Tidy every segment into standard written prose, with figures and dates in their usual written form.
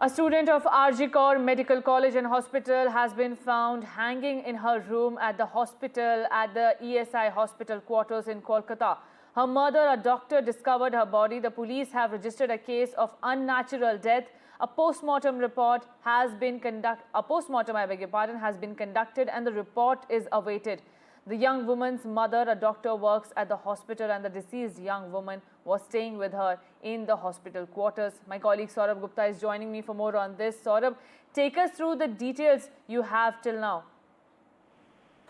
A student of RG Kaur Medical College and Hospital has been found hanging in her room at the hospital at the ESI Hospital Quarters in Kolkata. Her mother, a doctor, discovered her body. The police have registered a case of unnatural death. A postmortem report has been conducted, and the report is awaited. The young woman's mother, a doctor, works at the hospital, and the deceased young woman was staying with her in the hospital quarters. My colleague Saurabh Gupta is joining me for more on this. Saurabh, take us through the details you have till now.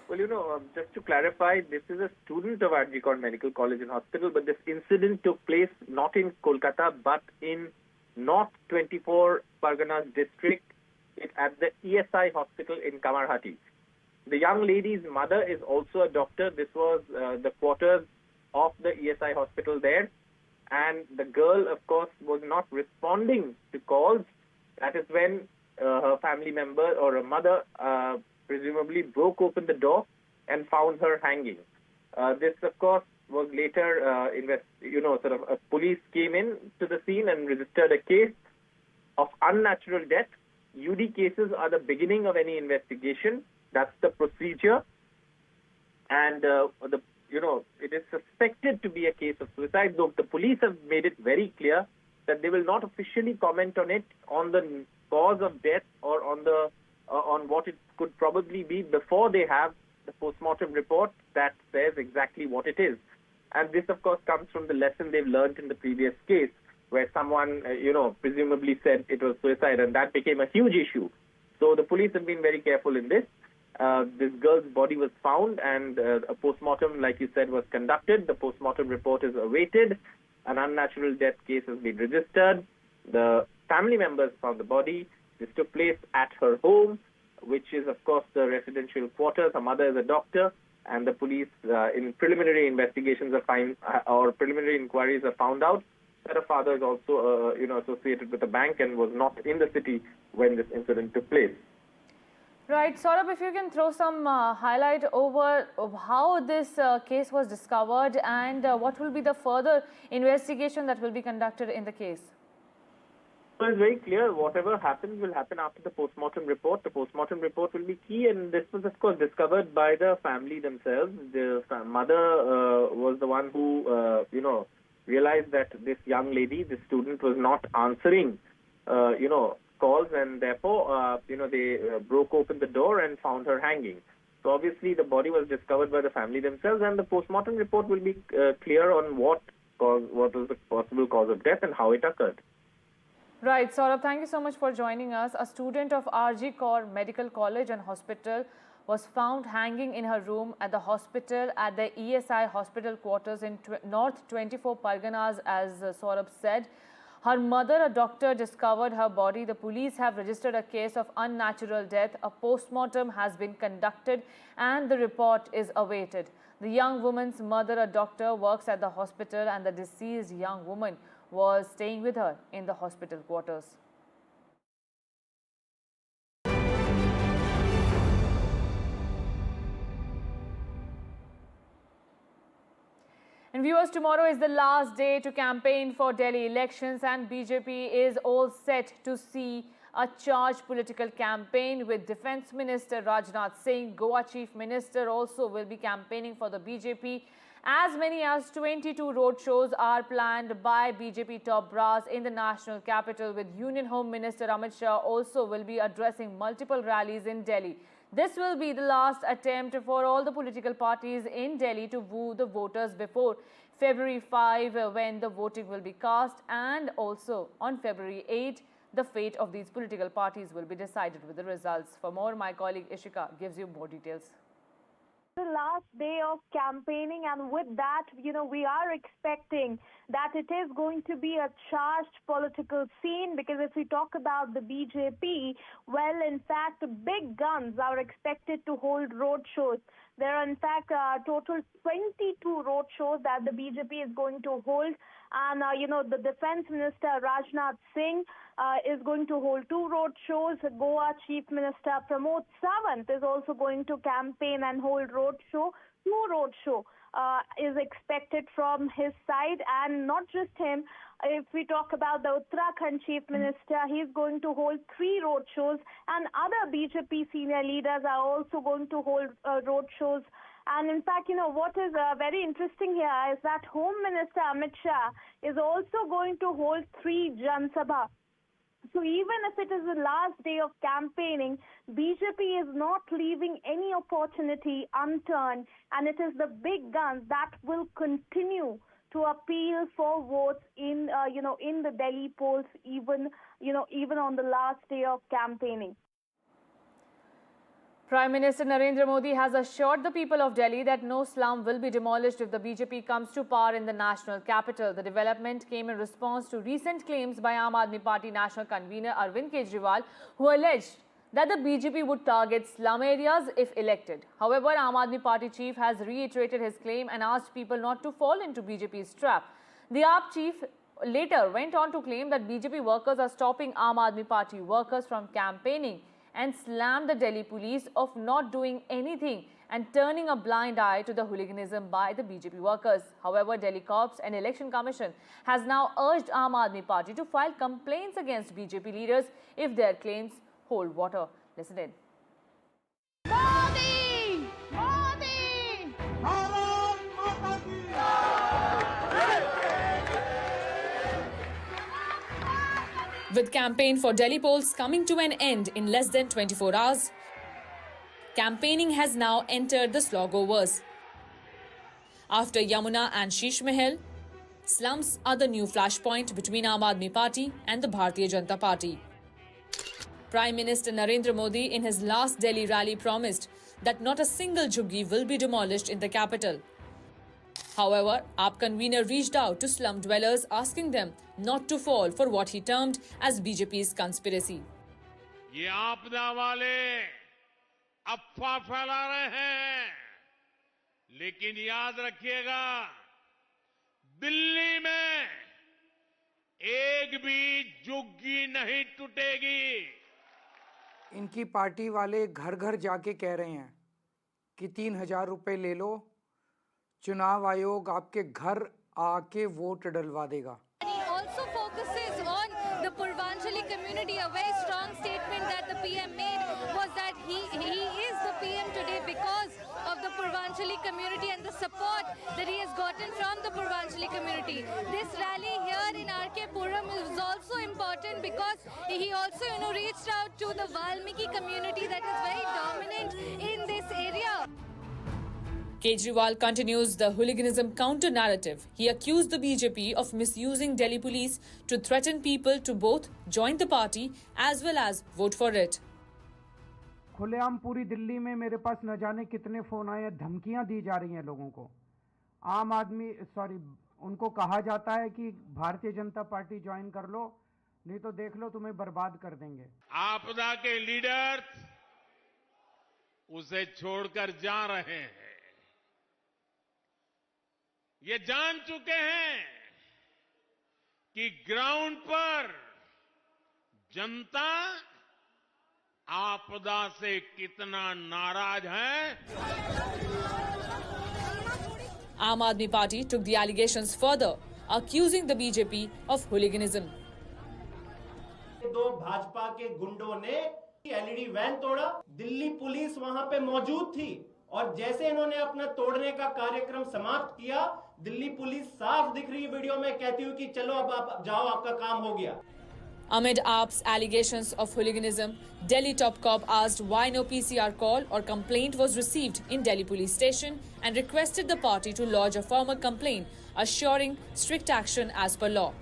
Well, just to clarify, this is a student of RG Kaur Medical College and Hospital, but this incident took place not in Kolkata, but in North 24 Parganas district at the ESI Hospital in Kamarhati. The young lady's mother is also a doctor. This was the quarters of the ESI hospital there. And the girl, of course, was not responding to calls. That is when her family member or her mother presumably broke open the door and found her hanging. This, of course, was later, police came in to the scene and registered a case of unnatural death. UD cases are the beginning of any investigation. That's the procedure, and it is suspected to be a case of suicide. Though the police have made it very clear that they will not officially comment on it, on the cause of death, or on what it could probably be before they have the postmortem report that says exactly what it is. And this, of course, comes from the lesson they've learned in the previous case, where someone, presumably said it was suicide, and that became a huge issue. So the police have been very careful in this. This girl's body was found, and a postmortem, like you said, was conducted. The postmortem report is awaited. An unnatural death case has been registered. The family members found the body. This took place at her home, which is, of course, the residential quarters. Her mother is a doctor, and the police, in preliminary investigations, preliminary inquiries, have found out that her father is also, associated with a bank and was not in the city when this incident took place. Right. Saurabh, if you can throw some highlight over how this case was discovered and what will be the further investigation that will be conducted in the case? So it's very clear whatever happens will happen after the postmortem report. The postmortem report will be key, and this was, of course, discovered by the family themselves. The mother was the one who, realized that this young lady, this student, was not answering, calls, and therefore, they broke open the door and found her hanging. So obviously, the body was discovered by the family themselves, and the postmortem report will be clear on what was the possible cause of death and how it occurred. Right, Saurabh, thank you so much for joining us. A student of RG Kaur Medical College and Hospital was found hanging in her room at the hospital at the ESI Hospital Quarters in North 24 Parganas, as Saurabh said. Her mother, a doctor, discovered her body. The police have registered a case of unnatural death. A postmortem has been conducted and the report is awaited. The young woman's mother, a doctor, works at the hospital, and the deceased young woman was staying with her in the hospital quarters. And viewers, tomorrow is the last day to campaign for Delhi elections, and BJP is all set to see a charged political campaign with Defence Minister Rajnath Singh. Goa Chief Minister also will be campaigning for the BJP. As many as 22 roadshows are planned by BJP top brass in the national capital, with Union Home Minister Amit Shah also will be addressing multiple rallies in Delhi. This will be the last attempt for all the political parties in Delhi to woo the voters before February 5, when the voting will be cast, and also on February 8, the fate of these political parties will be decided with the results. For more, my colleague Ishika gives you more details. The last day of campaigning, and with that, we are expecting that it is going to be a charged political scene, because if we talk about the BJP, well, in fact, big guns are expected to hold road shows. There are, in fact, total 22 road shows that the BJP is going to hold. And, the Defence Minister Rajnath Singh is going to hold 2 road shows. Goa Chief Minister Pramod Sawant is also going to campaign and hold road show. two roadshow is expected from his side, and not just him. If we talk about the Uttarakhand Chief Minister, he's going to hold 3 roadshows, and other BJP senior leaders are also going to hold roadshows. And in fact, what is very interesting here is that Home Minister Amit Shah is also going to hold 3 Jan Sabha. So even if it is the last day of campaigning, BJP is not leaving any opportunity unturned, and it is the big guns that will continue to appeal for votes in the Delhi polls, even on the last day of campaigning. Prime Minister Narendra Modi has assured the people of Delhi that no slum will be demolished if the BJP comes to power in the national capital. The development came in response to recent claims by Aam Aadmi Party national convener Arvind Kejriwal, who alleged that the BJP would target slum areas if elected. However, Aam Aadmi Party chief has reiterated his claim and asked people not to fall into BJP's trap. The AAP chief later went on to claim that BJP workers are stopping Aam Aadmi Party workers from campaigning and slammed the Delhi police of not doing anything and turning a blind eye to the hooliganism by the BJP workers. However, Delhi Corps and Election Commission has now urged Aam Aadmi Party to file complaints against BJP leaders if their claims hold water. Listen in. Modi! Modi! With campaign for Delhi polls coming to an end in less than 24 hours, campaigning has now entered the slog overs. After Yamuna and Sheesh Mahal, slums are the new flashpoint between Aam Aadmi Party and the Bharatiya Janata Party. Prime Minister Narendra Modi in his last Delhi rally promised that not a single jhuggi will be demolished in the capital. However, AAP convener reached out to slum dwellers asking them not to fall for what he termed as BJP's conspiracy. ये आपदा वाले अफवाह फैला रहे हैं, लेकिन याद रखिएगा, दिल्ली में एक भी झुग्गी नहीं टूटेगी। इनकी पार्टी वाले घर घर जाके कह रहे हैं कि 3,000 रुपए ले लो, चुनाव आयोग आपके घर आके वोट डलवा देगा। He also focuses on the Purvanchali community. A very strong statement that the PM made was that he is the PM today because of the Purvanchali community and the support that he has gotten from the Purvanchali community. This rally here in RK Puram is also important because he also reached out to the Valmiki community that is very dominant in this area. Kejriwal continues the hooliganism counter-narrative. He accused the BJP of misusing Delhi police to threaten people to both join the party as well as vote for it. खुलेआम पूरी दिल्ली में मेरे पास न जाने कितने phone आए हैं, धमकियां दी जा रही हैं लोगों को। उनको कहा जाता है कि भारतीय जनता पार्टी ज्वाइन कर लो, नहीं तो देख लो तुम्हें बर्बाद कर देंगे। आपदा के लीडर उसे छोड़कर जा रहे हैं। ये जान चुके हैं कि ग्राउंड पर जनता आपदा से कितना नाराज है। Aam Aadmi Party took the allegations further, accusing the BJP of hooliganism. दो भाजपा के गुंडों ने एलईडी वैन तोड़ा, दिल्ली पुलिस वहां पे मौजूद थी और जैसे इन्होंने अपना तोड़ने का कार्यक्रम समाप्त किया, दिल्ली पुलिस साफ दिख रही है वीडियो में, कहती हुई कि चलो अब आप जाओ, आपका काम हो गया। Amid AAP's allegations of hooliganism, Delhi top cop asked why no PCR call or complaint was received in Delhi police station and requested the party to lodge a formal complaint, assuring strict action as per law.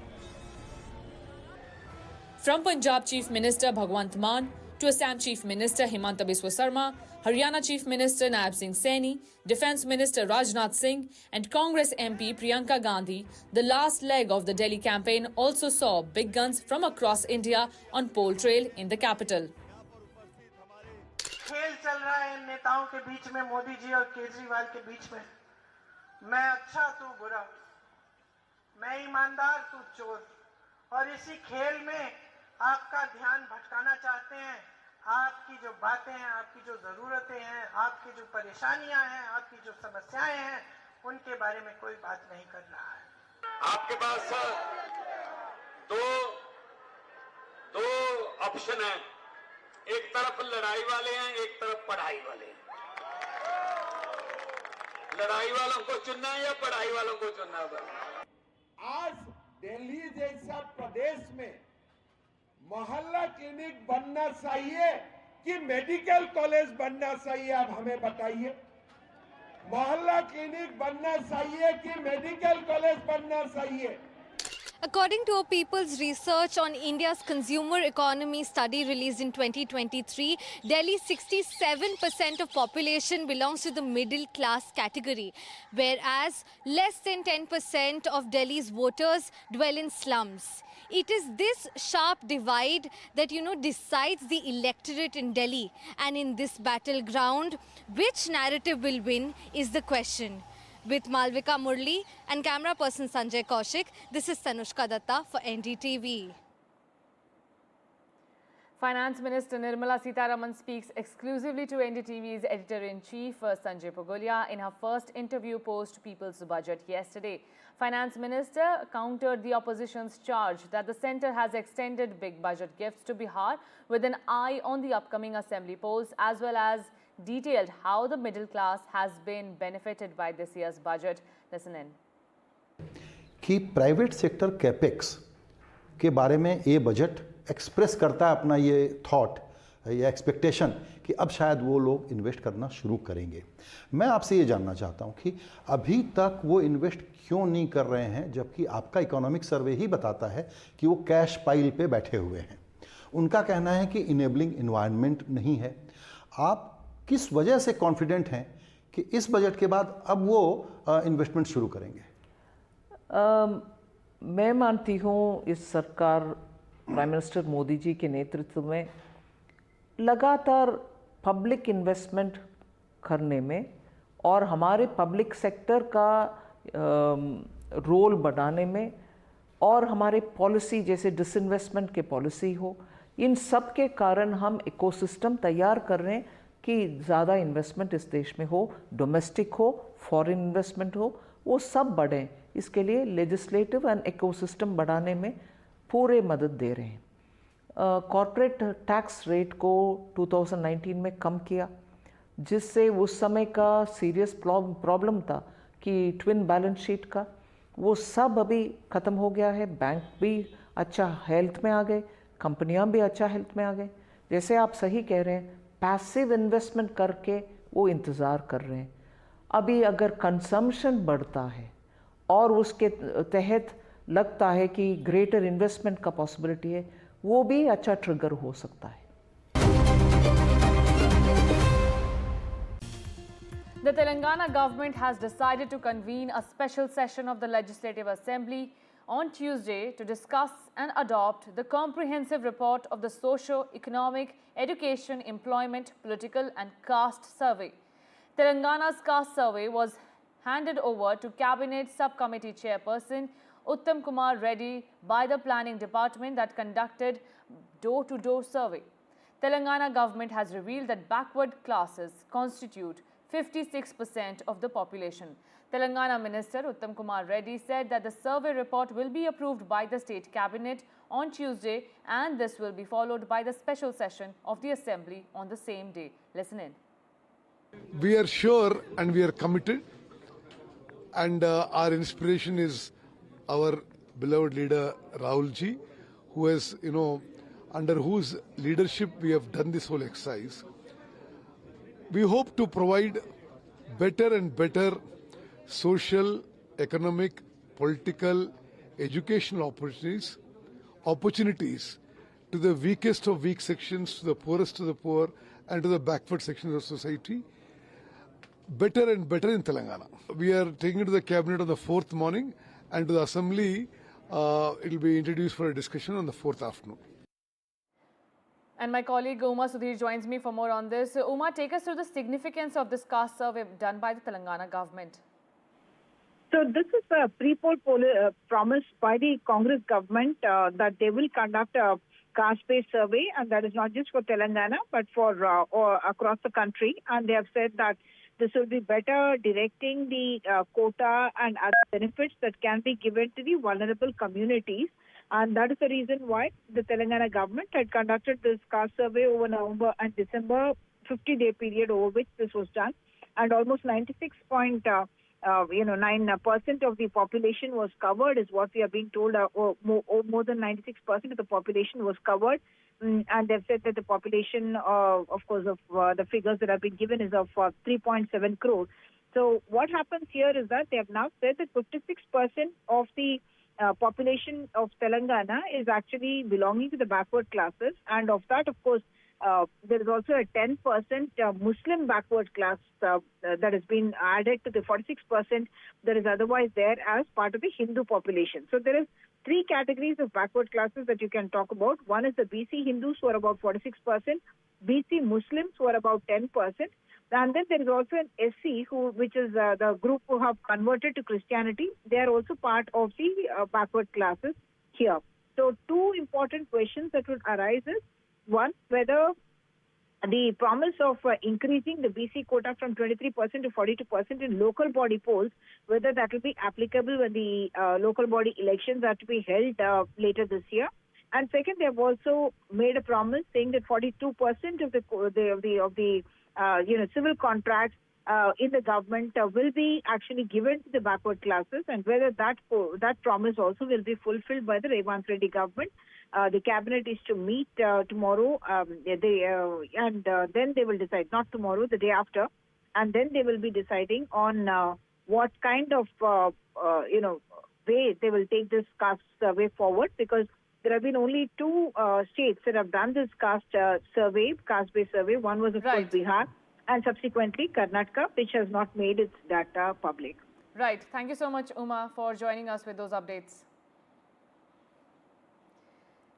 From Punjab Chief Minister Bhagwant Mann to Assam Chief Minister Himanta Biswa Sarma, Haryana Chief Minister Naib Singh Saini, Defence Minister Rajnath Singh and Congress MP Priyanka Gandhi, the last leg of the Delhi campaign also saw big guns from across India on pole trail in the capital. खेल चल रहा है इन नेताओं के बीच में, मोदी जी और केजरीवाल के बीच में। मैं अच्छा तू बुरा, मैं ईमानदार तू चोर, और इसी खेल में आपका ध्यान भटकाना चाहते हैं आपकी जो बातें हैं, आपकी जो ज़रूरतें हैं, आपकी जो परेशानियां हैं, आपकी जो समस्याएं हैं, उनके बारे में कोई बात नहीं कर रहा है। आपके पास दो ऑप्शन है, एक तरफ लड़ाई वाले हैं, एक तरफ पढ़ाई वाले हैं। लड़ाई वालों को चुनना है या पढ़ाई वालों को चुनना है? आज दिल्ली जैसा प्रदेश में मोहल्ला क्लिनिक बनना चाहिए कि मेडिकल कॉलेज बनना चाहिए? आप हमें बताइए। मोहल्ला क्लिनिक बनना चाहिए कि मेडिकल कॉलेज बनना चाहिए? According to a People's Research on India's Consumer Economy study released in 2023, Delhi's 67% of population belongs to the middle class category, whereas less than 10% of Delhi's voters dwell in slums. It is this sharp divide that, decides the electorate in Delhi. And in this battleground, which narrative will win is the question. With Malvika Murli and camera person Sanjay Kaushik, this is Tanushka Datta for NDTV. Finance Minister Nirmala Sitharaman speaks exclusively to NDTV's editor-in-chief Sanjay Pogolia in her first interview post People's Budget yesterday. Finance Minister countered the opposition's charge that the centre has extended big budget gifts to Bihar with an eye on the upcoming assembly polls, as well as detailed how the middle class has been benefited by this year's budget. Listen in. कि private sector capex के बारे में ये budget express करता है अपना ये thought या एक्सपेक्टेशन कि अब शायद वो लोग इन्वेस्ट करना शुरू करेंगे। मैं आपसे ये जानना चाहता हूँ कि अभी तक वो इन्वेस्ट क्यों नहीं कर रहे हैं, जबकि आपका इकोनॉमिक सर्वे ही बताता है कि वो कैश पाइल पे बैठे हुए हैं। उनका कहना है कि इनेबलिंग इन्वायरमेंट नहीं है। आप किस वजह से कॉन्फिडेंट हैं कि इस बजट के बाद अब वो इन्वेस्टमेंट शुरू करेंगे? मैं मानती हूँ इस सरकार प्राइम मिनिस्टर मोदी जी के नेतृत्व में लगातार पब्लिक इन्वेस्टमेंट करने में और हमारे पब्लिक सेक्टर का रोल बढ़ाने में और हमारे पॉलिसी जैसे डिसइन्वेस्टमेंट के पॉलिसी हो, इन सब के कारण हम इकोसिस्टम तैयार कर रहे हैं कि ज़्यादा इन्वेस्टमेंट इस देश में हो, डोमेस्टिक हो, फॉरेन इन्वेस्टमेंट हो, वो सब बढ़े। इसके लिए लेजिस्लेटिव एंड इकोसिस्टम बढ़ाने में पूरे मदद दे रहे हैं। कॉर्पोरेट टैक्स रेट को 2019 में कम किया, जिससे उस समय का सीरियस प्रॉब्लम था कि ट्विन बैलेंस शीट का, वो सब अभी ख़त्म हो गया है। बैंक भी अच्छा हेल्थ में आ गए, कंपनियां भी अच्छा हेल्थ में आ गए। जैसे आप सही कह रहे हैं, पैसिव इन्वेस्टमेंट करके वो इंतज़ार कर रहे हैं। अभी अगर कंजम्पशन बढ़ता है और उसके तहत लगता है कि ग्रेटर इन्वेस्टमेंट का पॉसिबिलिटी है, वो भी अच्छा ट्रिगर हो सकता है। The Telangana government has decided to convene a special session of the Legislative Assembly on Tuesday to discuss and adopt the comprehensive report of the Socio-Economic, Education, Employment, Political and Caste Survey. Telangana's Caste Survey was handed over to Cabinet Subcommittee Chairperson Uttam Kumar Reddy by the Planning Department that conducted door-to-door survey. Telangana government has revealed that backward classes constitute 56% of the population. Telangana Minister Uttam Kumar Reddy said that the survey report will be approved by the State Cabinet on Tuesday, and this will be followed by the special session of the Assembly on the same day. Listen in. We are sure and we are committed, and our inspiration is our beloved leader Rahul ji, who has, under whose leadership we have done this whole exercise. We hope to provide better and better social, economic, political, educational opportunities to the weakest of weak sections, to the poorest of the poor, and to the backward sections of society, better and better in Telangana. We are taking it to the cabinet on the 4th morning, and to the assembly it will be introduced for a discussion on the 4th afternoon. And my colleague Uma Sudhir joins me for more on this. Uma, take us through the significance of this caste survey done by the Telangana government. So this is a pre-poll promise by the Congress government that they will conduct a caste-based survey, and that is not just for Telangana, but for or across the country. And they have said that this will be better directing the quota and other benefits that can be given to the vulnerable communities. And that is the reason why the Telangana government had conducted this caste survey over November and December, 50-day period over which this was done. And almost 96.9% of the population was covered, is what we are being told, or more than 96% of the population was covered. And they've said that the population, of course, of the figures that have been given is of 3.7 crore. So what happens here is that they have now said that 56% of the population of Telangana is actually belonging to the backward classes. And of that, of course, there is also a 10% Muslim backward class that has been added to the 46% that is otherwise there as part of the Hindu population. So there is three categories of backward classes that you can talk about. One is the BC Hindus, who are about 46%, BC Muslims, who are about 10%, and then there is also an SC, which is the group who have converted to Christianity. They are also part of the backward classes here. So two important questions that would arise is, one, whether the promise of increasing the BC quota from 23% to 42% in local body polls, whether that will be applicable when the local body elections are to be held later this year. And second, they have also made a promise saying that 42% of the civil contracts in the government will be actually given to the backward classes, and whether that promise also will be fulfilled by the Revanth Reddy government. The cabinet is to meet tomorrow, and then they will decide, not tomorrow, the day after, and then they will be deciding on what kind of way they will take this caste survey forward, because there have been only two states that have done this caste-based survey. One was, of course, Bihar, and subsequently Karnataka, which has not made its data public. Right. Thank you so much, Uma, for joining us with those updates.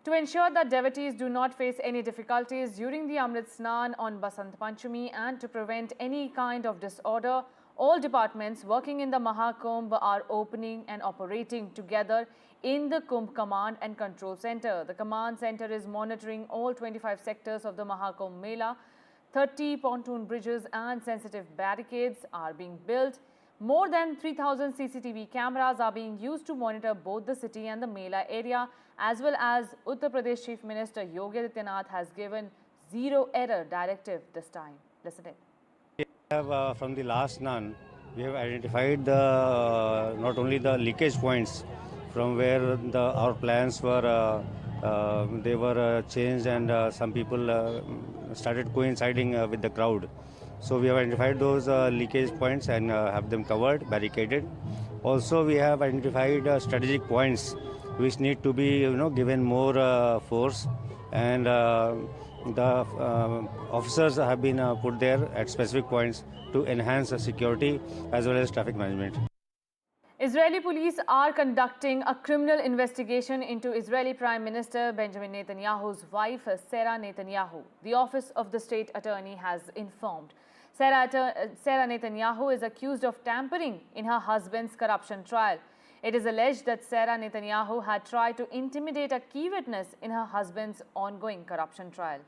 To ensure that devotees do not face any difficulties during the Amrit Snan on Basant Panchami and to prevent any kind of disorder, all departments working in the Maha Kumbh are opening and operating together in the Kumbh Command and Control Center. The Command Center is monitoring all 25 sectors of the Maha Kumbh Mela. 30 pontoon bridges and sensitive barricades are being built. More than 3,000 CCTV cameras are being used to monitor both the city and the Mela area, as well as Uttar Pradesh Chief Minister Yogi Adityanath has given zero error directive this time. Listen in. We have, from the last Snan, we have identified not only the leakage points from where our plans were they were changed, and some people started coinciding with the crowd. So we have identified those leakage points and have them covered, barricaded. Also, we have identified strategic points which need to be, given more force, and the officers have been put there at specific points to enhance the security as well as traffic management. Israeli police are conducting a criminal investigation into Israeli Prime Minister Benjamin Netanyahu's wife, Sara Netanyahu. The Office of the State Attorney has informed. Sara Netanyahu is accused of tampering in her husband's corruption trial. It is alleged that Sara Netanyahu had tried to intimidate a key witness in her husband's ongoing corruption trial.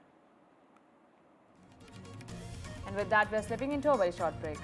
And with that, we are slipping into a very short break.